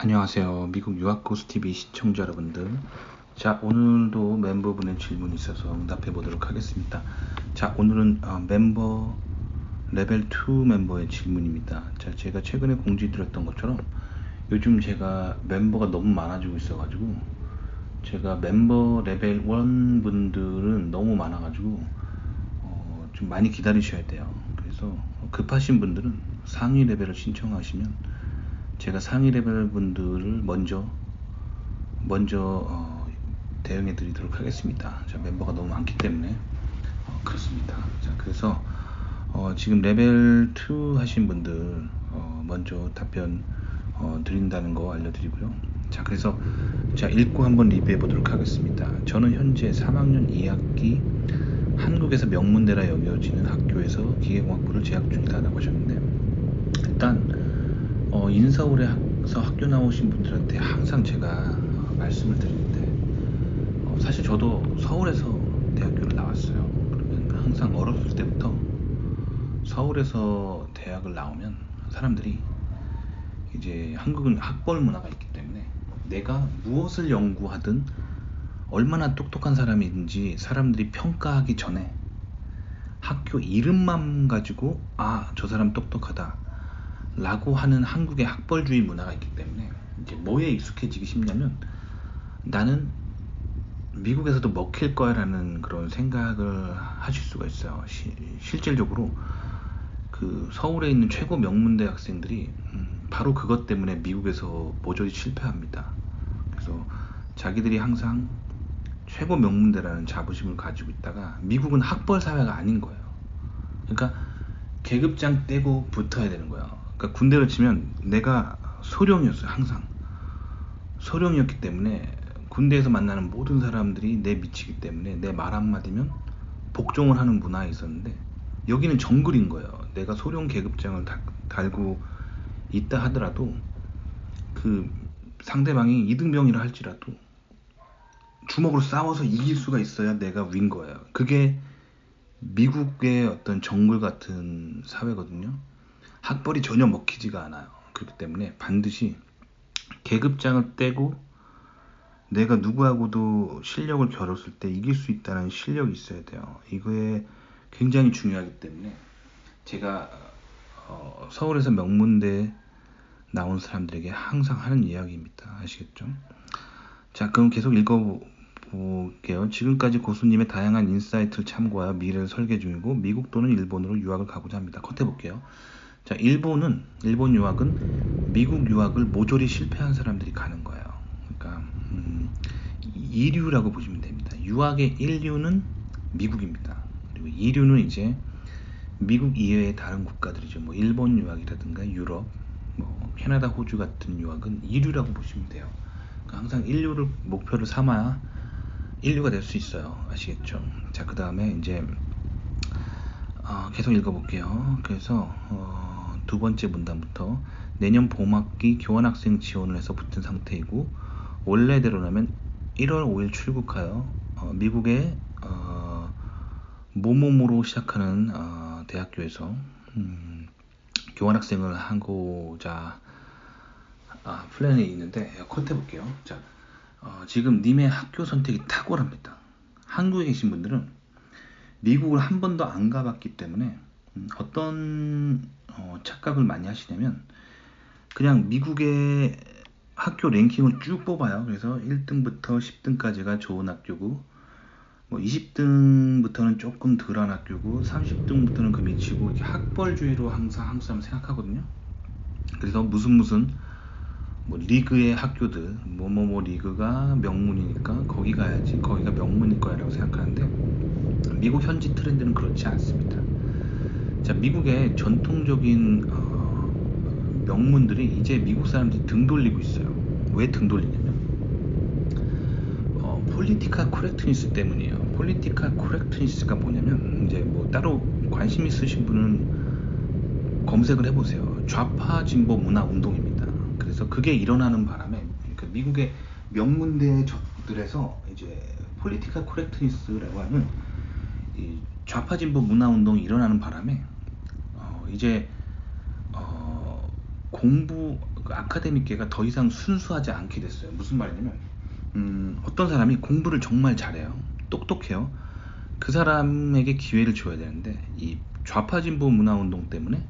안녕하세요. 미국 유학고수TV 시청자 여러분들. 자, 오늘도 멤버분의 질문이 있어서 응답해 보도록 하겠습니다. 자, 오늘은 멤버 레벨 2 멤버의 질문입니다. 자, 제가 최근에 공지 드렸던 것처럼 요즘 제가 멤버가 너무 많아지고 있어가지고 제가 멤버 레벨 1 분들은 너무 많아가지고 좀 많이 기다리셔야 돼요. 그래서 급하신 분들은 상위 레벨을 신청하시면 제가 상위 레벨 분들을 먼저 대응해 드리도록 하겠습니다. 자, 멤버가 너무 많기 때문에 그렇습니다. 자, 그래서 지금 레벨 2 하신 분들 먼저 답변 드린다는 거 알려드리고요. 자, 그래서 자, 읽고 한번 리뷰해 보도록 하겠습니다. 저는 현재 3학년 2학기 한국에서 명문대라 여겨지는 학교에서 기계공학부를 재학 중이다라고 하셨는데, 일단 인서울에서 학교 나오신 분들한테 항상 제가 말씀을 드리는데, 사실 저도 서울에서 대학교를 나왔어요. 그러면 항상 어렸을 때부터 서울에서 대학을 나오면 사람들이 이제 한국은 학벌 문화가 있기 때문에 내가 무엇을 연구하든 얼마나 똑똑한 사람인지 사람들이 평가하기 전에 학교 이름만 가지고 저 사람 똑똑하다 라고 하는 한국의 학벌주의 문화가 있기 때문에 이제 뭐에 익숙해지기 쉽냐면, 나는 미국에서도 먹힐 거야 라는 그런 생각을 하실 수가 있어요. 실질적으로 그 서울에 있는 최고 명문대 학생들이 바로 그것 때문에 미국에서 모조리 실패합니다. 그래서 자기들이 항상 최고 명문대라는 자부심을 가지고 있다가 미국은 학벌 사회가 아닌 거예요. 그러니까 계급장 떼고 붙어야 되는 거예요. 그러니까 군대를 치면 내가 소령이었어요. 항상 소령이었기 때문에 군대에서 만나는 모든 사람들이 내 미치기 때문에 내 말 한마디면 복종을 하는 문화에 있었는데, 여기는 정글인 거예요. 내가 소령 계급장을 달고 있다 하더라도 그 상대방이 이등병이라 할지라도 주먹으로 싸워서 이길 수가 있어야 내가 윈 거예요. 그게 미국의 어떤 정글 같은 사회거든요. 학벌이 전혀 먹히지가 않아요. 그렇기 때문에 반드시 계급장을 떼고 내가 누구하고도 실력을 겨뤘을 때 이길 수 있다는 실력이 있어야 돼요. 이거에 굉장히 중요하기 때문에 제가 서울에서 명문대 나온 사람들에게 항상 하는 이야기입니다. 아시겠죠? 자, 그럼 계속 읽어볼게요. 지금까지 고수님의 다양한 인사이트를 참고하여 미래를 설계 중이고 미국 또는 일본으로 유학을 가고자 합니다. 컷 해볼게요. 자, 일본 유학은 미국 유학을 모조리 실패한 사람들이 가는 거예요. 그러니까 2류라고 보시면 됩니다. 유학의 1류는 미국입니다. 그리고 2류는 이제 미국 이외의 다른 국가들이죠. 뭐 일본 유학이라든가 유럽, 뭐 캐나다, 호주 같은 유학은 2류라고 보시면 돼요. 그러니까 항상 1류를 목표를 삼아야 1류가 될 수 있어요. 아시겠죠? 자, 그 다음에 이제 계속 읽어볼게요. 그래서 두 번째 문단부터 내년 봄학기 교환학생 지원을 해서 붙은 상태이고 원래대로라면 1월 5일 출국하여 미국의 모모모로 시작하는 대학교에서 교환학생을 하고자 플랜이 있는데, 컷 해볼게요. 자, 지금 님의 학교 선택이 탁월합니다. 한국에 계신 분들은 미국을 한 번도 안 가봤기 때문에 어떤 착각을 많이 하시냐면, 그냥 미국의 학교 랭킹을 쭉 뽑아요. 그래서 1등부터 10등까지가 좋은 학교고, 뭐 20등부터는 조금 덜한 학교고, 30등부터는 그 밑이고, 이렇게 학벌주의로 항상 생각하거든요. 그래서 무슨 뭐 리그의 학교들, 뭐뭐뭐 리그가 명문이니까 거기 가야지, 거기가 명문일 거야 라고 생각하는데, 미국 현지 트렌드는 그렇지 않습니다. 자, 미국의 전통적인 명문들이 이제 미국 사람들이 등 돌리고 있어요. 왜 등 돌리냐면 폴리티컬 코렉트니스 때문이에요. 폴리티컬 코렉트니스가 뭐냐면, 이제 뭐 따로 관심 있으신 분은 검색을 해보세요. 좌파 진보 문화 운동입니다. 그래서 그게 일어나는 바람에, 그러니까 미국의 명문대들에서 이제 폴리티컬 코렉트니스라고 하는 이 좌파 진보 문화 운동이 일어나는 바람에 이제 그 아카데미계가 더 이상 순수하지 않게 됐어요. 무슨 말이냐면 어떤 사람이 공부를 정말 잘해요. 똑똑해요. 그 사람에게 기회를 줘야 되는데 이 좌파 진보 문화 운동 때문에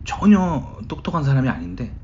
전혀 똑똑한 사람이 아닌데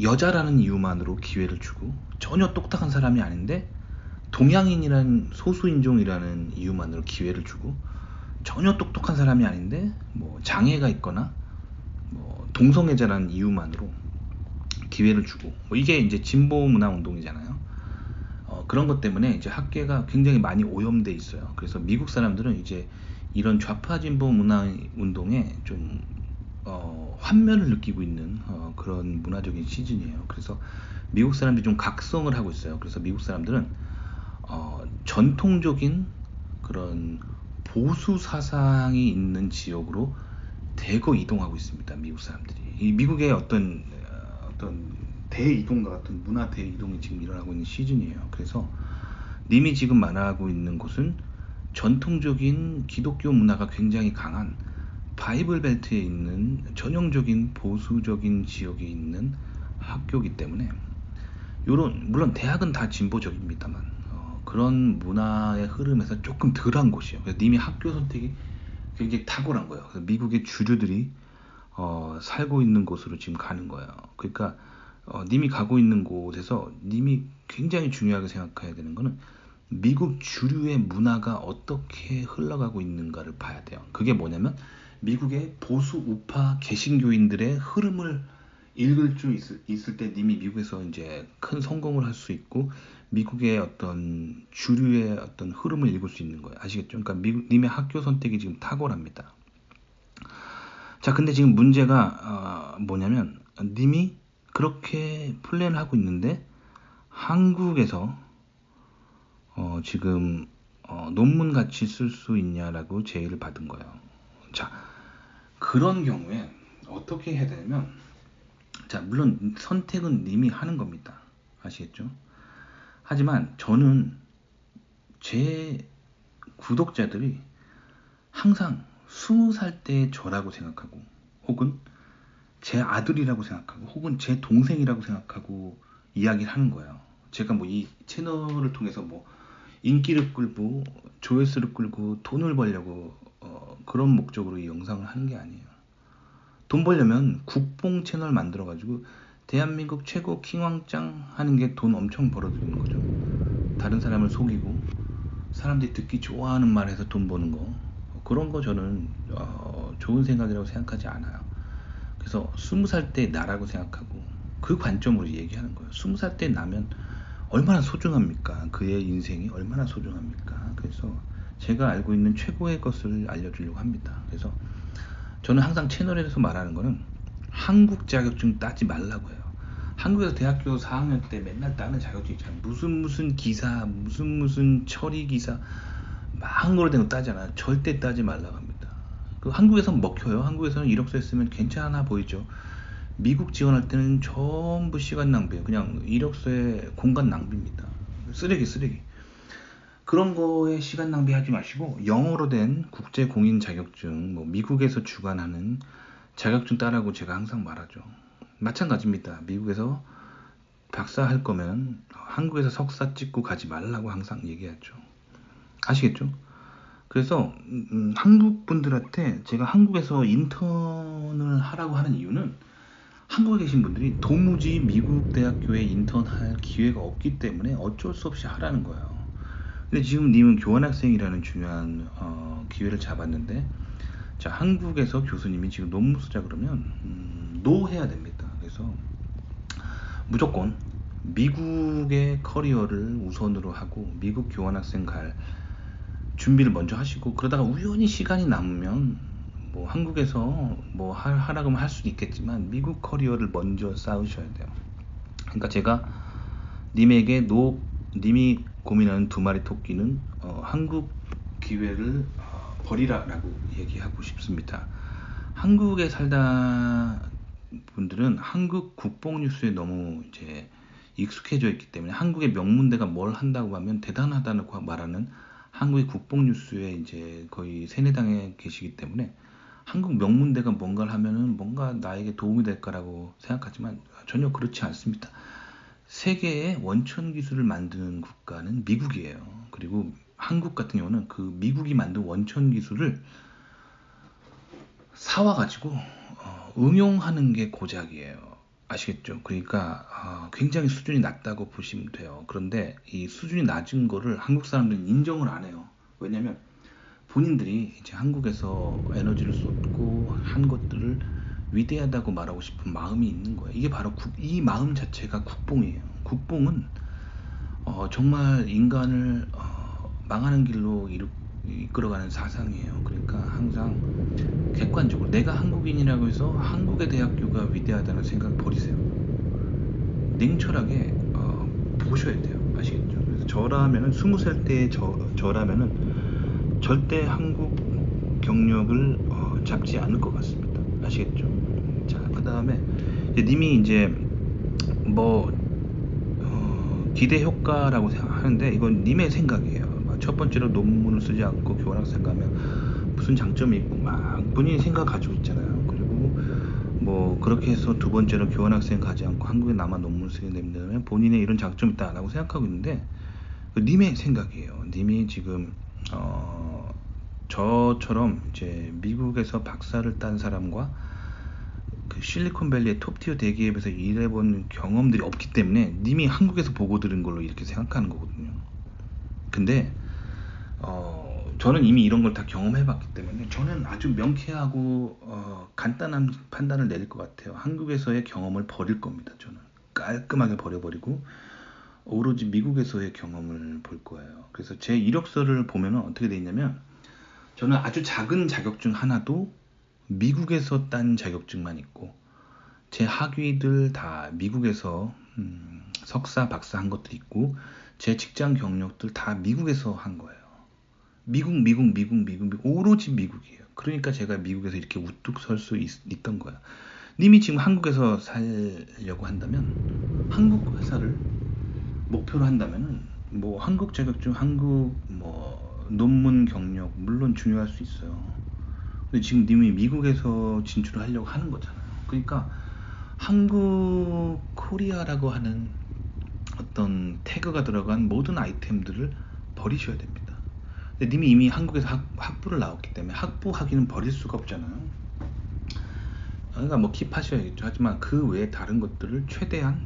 여자라는 이유만으로 기회를 주고, 전혀 똑똑한 사람이 아닌데 동양인이라는 소수인종이라는 이유만으로 기회를 주고, 전혀 똑똑한 사람이 아닌데 뭐 장애가 있거나 뭐 동성애자라는 이유만으로 기회를 주고, 뭐 이게 이제 진보 문화 운동이잖아요. 그런 것 때문에 이제 학계가 굉장히 많이 오염돼 있어요. 그래서 미국 사람들은 이제 이런 좌파 진보 문화 운동에 좀 환멸을 느끼고 있는 그런 문화적인 시즌이에요. 그래서 미국 사람들이 좀 각성을 하고 있어요. 그래서 미국 사람들은 전통적인 그런 보수 사상이 있는 지역으로 대거 이동하고 있습니다. 미국 사람들이. 이 미국의 어떤 대이동과 같은 문화 대이동이 지금 일어나고 있는 시즌이에요. 그래서 님이 지금 말하고 있는 곳은 전통적인 기독교 문화가 굉장히 강한 바이블 벨트에 있는 전형적인 보수적인 지역에 있는 학교이기 때문에, 요런 물론 대학은 다 진보적입니다만 그런 문화의 흐름에서 조금 덜한 곳이에요. 그래서 님이 학교 선택이 굉장히 탁월한 거예요. 그래서 미국의 주류들이 살고 있는 곳으로 지금 가는 거예요. 그러니까 님이 가고 있는 곳에서 님이 굉장히 중요하게 생각해야 되는 거는 미국 주류의 문화가 어떻게 흘러가고 있는가를 봐야 돼요. 그게 뭐냐면 미국의 보수 우파 개신교인들의 흐름을 읽을 수 있을 때 님이 미국에서 이제 큰 성공을 할 수 있고, 미국의 어떤 주류의 어떤 흐름을 읽을 수 있는 거예요. 아시겠죠? 그러니까 님의 학교 선택이 지금 탁월합니다. 자, 근데 지금 문제가 뭐냐면 님이 그렇게 플랜을 하고 있는데 한국에서 지금 논문 같이 쓸 수 있냐라고 제의를 받은 거예요. 자, 그런 경우에 어떻게 해야 되냐면, 자, 물론 선택은 님이 하는 겁니다. 아시겠죠? 하지만 저는 제 구독자들이 항상 20살 때의 저라고 생각하고, 혹은 제 아들이라고 생각하고, 혹은 제 동생이라고 생각하고 이야기를 하는 거예요. 제가 뭐 이 채널을 통해서 뭐 인기를 끌고 조회수를 끌고 돈을 벌려고 그런 목적으로 이 영상을 하는 게 아니에요. 돈 벌려면 국뽕 채널 만들어 가지고 대한민국 최고 킹왕짱 하는 게 돈 엄청 벌어들이는 거죠. 다른 사람을 속이고 사람들이 듣기 좋아하는 말 해서 돈 버는 거, 그런 거 저는 좋은 생각이라고 생각하지 않아요. 그래서 20살 때 나라고 생각하고 그 관점으로 얘기하는 거예요. 20살 때 나면 얼마나 소중합니까? 그의 인생이 얼마나 소중합니까? 그래서 제가 알고 있는 최고의 것을 알려주려고 합니다. 그래서 저는 항상 채널에서 말하는 거는 한국 자격증 따지 말라고 해요. 한국에서 대학교 4학년 때 맨날 따는 자격증 있잖아요. 무슨 기사, 무슨 처리 기사 막 한글로 된 거 따잖아. 절대 따지 말라고 합니다. 그 한국에서는 먹혀요. 한국에서는 이력서 했으면 괜찮아 보이죠. 미국 지원할 때는 전부 시간 낭비예요. 그냥 이력서에 공간 낭비입니다. 쓰레기. 그런 거에 시간 낭비하지 마시고 영어로 된 국제 공인 자격증, 뭐 미국에서 주관하는 자격증 따라고 제가 항상 말하죠. 마찬가지입니다. 미국에서 박사 할 거면 한국에서 석사 찍고 가지 말라고 항상 얘기하죠. 아시겠죠? 그래서 한국 분들한테 제가 한국에서 인턴을 하라고 하는 이유는, 한국에 계신 분들이 도무지 미국 대학교에 인턴할 기회가 없기 때문에 어쩔 수 없이 하라는 거예요. 근데 지금 님은 교환학생이라는 중요한 기회를 잡았는데, 자, 한국에서 교수님이 지금 논문 쓰자 그러면 노 해야 됩니다. 그래서 무조건 미국의 커리어를 우선으로 하고 미국 교환학생 갈 준비를 먼저 하시고, 그러다가 우연히 시간이 남으면 뭐 한국에서 뭐 하라 그러면 할 수도 있겠지만 미국 커리어를 먼저 쌓으셔야 돼요. 그러니까 제가 님에게 님이 고민하는 두 마리 토끼는 한국 기회를 버리라라고 얘기하고 싶습니다. 한국에 살다 분들은 한국 국뽕 뉴스에 너무 이제 익숙해져 있기 때문에, 한국의 명문대가 뭘 한다고 하면 대단하다고 말하는 한국의 국뽕 뉴스에 이제 거의 세뇌당해 계시기 때문에 한국 명문대가 뭔가를 하면은 뭔가 나에게 도움이 될까라고 생각하지만 전혀 그렇지 않습니다. 세계의 원천 기술을 만드는 국가는 미국이에요. 그리고 한국 같은 경우는 그 미국이 만든 원천 기술을 사와가지고 응용하는 게 고작이에요. 아시겠죠? 그러니까 굉장히 수준이 낮다고 보시면 돼요. 그런데 이 수준이 낮은 거를 한국 사람들은 인정을 안 해요. 왜냐면 본인들이 이제 한국에서 에너지를 쏟고 한 것들을 위대하다고 말하고 싶은 마음이 있는 거예요. 이게 바로 이 마음 자체가 국뽕이에요. 국뽕은 정말 인간을 망하는 길로 이끌어가는 사상이에요. 그러니까 항상 객관적으로 내가 한국인이라고 해서 한국의 대학교가 위대하다는 생각 버리세요. 냉철하게 보셔야 돼요. 아시겠죠? 그래서 저라면은 20살 때 저라면은 절대 한국 경력을 잡지 않을 것 같습니다. 아시겠죠? 자, 그 다음에 님이 이제 뭐 기대 효과라고 생각하는데 이건 님의 생각이에요. 첫 번째로 논문을 쓰지 않고 교환학생 가면 무슨 장점이 있고 막 본인이 생각 가지고 있잖아요. 그리고 뭐 그렇게 해서 두 번째로 교환학생 가지 않고 한국에 남아 논문을 쓰게 되면 본인의 이런 장점이 있다라고 생각하고 있는데 그 님의 생각이에요. 님이 지금 저처럼 이제 미국에서 박사를 딴 사람과 그 실리콘밸리의 톱티어 대기업에서 일해본 경험들이 없기 때문에 님이 한국에서 보고 들은 걸로 이렇게 생각하는 거거든요. 근데 저는 이미 이런 걸 다 경험해봤기 때문에 저는 아주 명쾌하고 간단한 판단을 내릴 것 같아요. 한국에서의 경험을 버릴 겁니다. 저는 깔끔하게 버려버리고 오로지 미국에서의 경험을 볼 거예요. 그래서 제 이력서를 보면 어떻게 돼 있냐면 저는 아주 작은 자격증 하나도 미국에서 딴 자격증만 있고 제 학위들 다 미국에서 석사, 박사 한 것도 있고 제 직장 경력들 다 미국에서 한 거예요. 미국, 오로지 미국이에요. 그러니까 제가 미국에서 이렇게 우뚝 설 수 있던 거야. 님이 지금 한국에서 살려고 한다면 한국 회사를 목표로 한다면은 뭐 한국 자격증, 한국 뭐 논문 경력 물론 중요할 수 있어요. 근데 지금 님이 미국에서 진출을 하려고 하는 거잖아요. 그러니까 한국 코리아라고 하는 어떤 태그가 들어간 모든 아이템들을 버리셔야 됩니다. 근데 님이 이미 한국에서 학부를 나왔기 때문에 학부 학위는 버릴 수가 없잖아요. 그러니까 뭐 킵하셔야겠죠. 하지만 그 외에 다른 것들을 최대한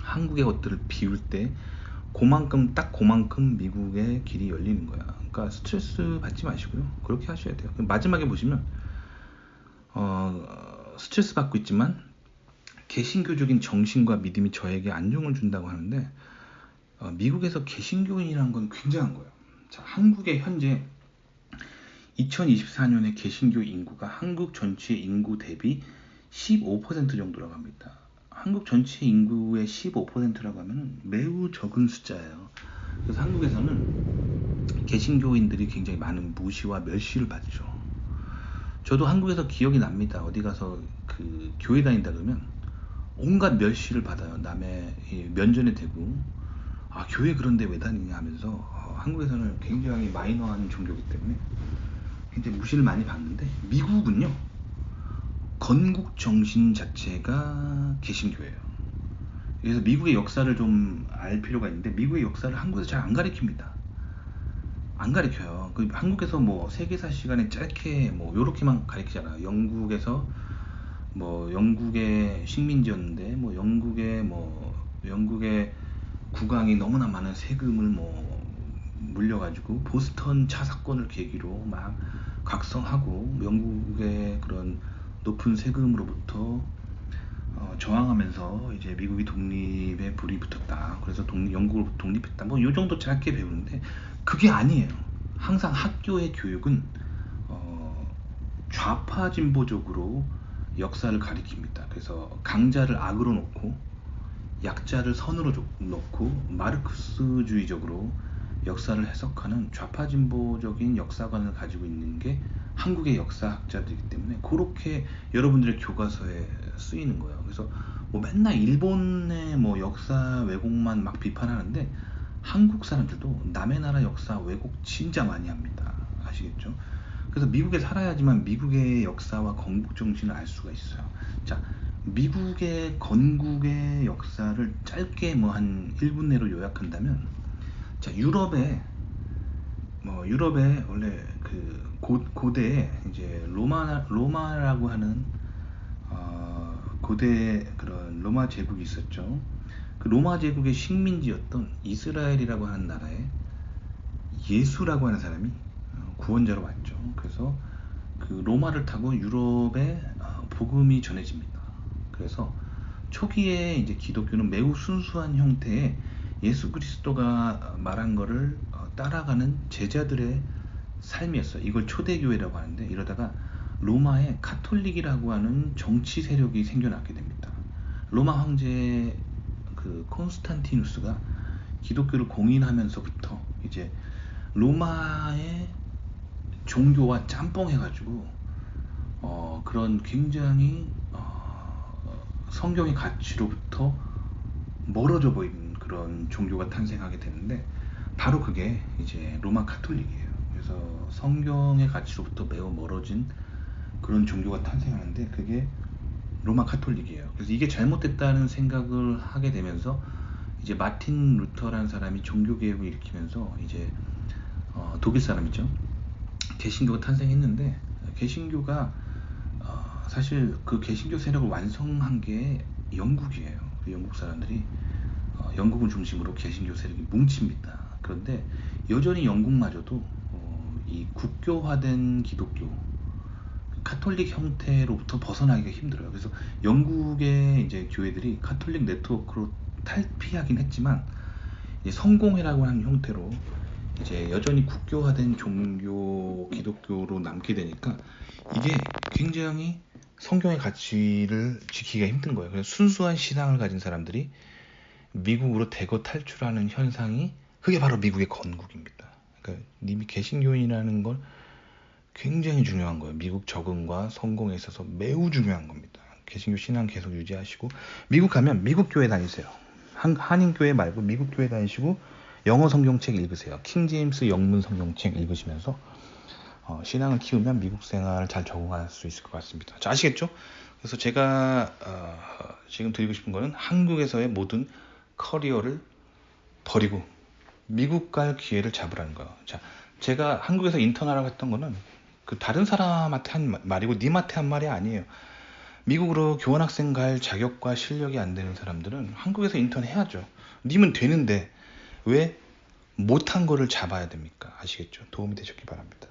한국의 것들을 비울 때 딱 그만큼 미국의 길이 열리는 거야. 그러니까 스트레스 받지 마시고요. 그렇게 하셔야 돼요. 마지막에 보시면 스트레스 받고 있지만 개신교적인 정신과 믿음이 저에게 안정을 준다고 하는데 미국에서 개신교인이라는 건 굉장한 거예요. 자, 한국의 현재 2024년에 개신교 인구가 한국 전체 인구 대비 15% 정도라고 합니다. 한국 전체 인구의 15%라고 하면 매우 적은 숫자예요. 그래서 한국에서는 개신교인들이 굉장히 많은 무시와 멸시를 받죠. 저도 한국에서 기억이 납니다. 어디 가서 그 교회 다닌다 그러면 온갖 멸시를 받아요. 남의 면전에 대고 교회 그런데 왜 다니냐 하면서 한국에서는 굉장히 마이너한 종교이기 때문에 굉장히 무시를 많이 받는데 미국은요 건국 정신 자체가 개신교예요. 그래서 미국의 역사를 좀 알 필요가 있는데 미국의 역사를 한국에서 잘 안 가르칩니다. 안 가르쳐요. 한국에서 뭐 세계사 시간에 짧게 뭐 요렇게만 가르치잖아요. 영국에서 뭐 영국의 식민지였는데 영국의 국왕이 너무나 많은 세금을 뭐 물려가지고 보스턴 차 사건을 계기로 막 각성하고 영국의 그런 높은 세금으로부터 저항하면서 이제 미국이 독립에 불이 붙었다. 그래서 영국으로부터 독립했다. 뭐 요 정도 짧게 배우는데 그게 아니에요. 항상 학교의 교육은 좌파 진보적으로 역사를 가리킵니다. 그래서 강자를 악으로 놓고 약자를 선으로 놓고 마르크스주의적으로 역사를 해석하는 좌파 진보적인 역사관을 가지고 있는 게 한국의 역사학자들이기 때문에 그렇게 여러분들의 교과서에 쓰이는 거예요. 그래서 뭐 맨날 일본의 뭐 역사 왜곡만 막 비판하는데 한국 사람들도 남의 나라 역사 왜곡 진짜 많이 합니다. 아시겠죠? 그래서 미국에 살아야지만 미국의 역사와 건국 정신을 알 수가 있어요. 자, 미국의 건국의 역사를 짧게 뭐 한 1분 내로 요약한다면, 자, 유럽에 원래 그 고대에 이제 로마라고 하는 고대 그런 로마 제국이 있었죠. 그 로마 제국의 식민지였던 이스라엘이라고 하는 나라에 예수라고 하는 사람이 구원자로 왔죠. 그래서 그 로마를 타고 유럽에 복음이 전해집니다. 그래서 초기에 이제 기독교는 매우 순수한 형태의 예수 그리스도가 말한 거를 따라가는 제자들의 삶이었어요. 이걸 초대교회라고 하는데, 이러다가 로마에 카톨릭이라고 하는 정치 세력이 생겨나게 됩니다. 로마 황제 그 콘스탄티누스가 기독교를 공인하면서부터 이제 로마의 종교와 짬뽕해가지고 그런 굉장히 성경의 가치로부터 멀어져 보이는 그런 종교가 탄생하게 되는데, 바로 그게 이제 로마 카톨릭이에요. 그래서 성경의 가치로부터 매우 멀어진 그런 종교가 탄생하는데, 그게 로마 카톨릭이에요. 그래서 이게 잘못됐다는 생각을 하게 되면서 이제 마틴 루터라는 사람이 종교개혁을 일으키면서 이제 독일 사람이죠. 개신교가 탄생했는데, 개신교가 사실 그 개신교 세력을 완성한 게 영국이에요. 그 영국 사람들이 영국을 중심으로 개신교 세력이 뭉칩니다. 그런데 여전히 영국마저도 이 국교화된 기독교, 카톨릭 형태로부터 벗어나기가 힘들어요. 그래서 영국의 이제 교회들이 카톨릭 네트워크로 탈피하긴 했지만, 이제 성공회라고 하는 형태로 이제 여전히 국교화된 종교 기독교로 남게 되니까, 이게 굉장히 성경의 가치를 지키기가 힘든 거예요. 그래서 순수한 신앙을 가진 사람들이 미국으로 대거 탈출하는 현상이, 그게 바로 미국의 건국입니다. 그러니까 이미 개신교인이라는 걸 굉장히 중요한 거예요. 미국 적응과 성공에 있어서 매우 중요한 겁니다. 개신교 신앙 계속 유지하시고, 미국 가면 미국 교회 다니세요. 한인 교회 말고 미국 교회 다니시고 영어 성경책 읽으세요. 킹제임스 영문 성경책 읽으시면서 신앙을 키우면 미국 생활을 잘 적응할 수 있을 것 같습니다. 자, 아시겠죠? 그래서 제가 지금 드리고 싶은 거는, 한국에서의 모든 커리어를 버리고 미국 갈 기회를 잡으라는 거예요. 자, 제가 한국에서 인턴하라고 했던 거는 그 다른 사람한테 한 말이고 님한테 한 말이 아니에요. 미국으로 교환학생 갈 자격과 실력이 안 되는 사람들은 한국에서 인턴 해야죠. 님은 되는데 왜 못한 거를 잡아야 됩니까? 아시겠죠? 도움이 되셨기 바랍니다.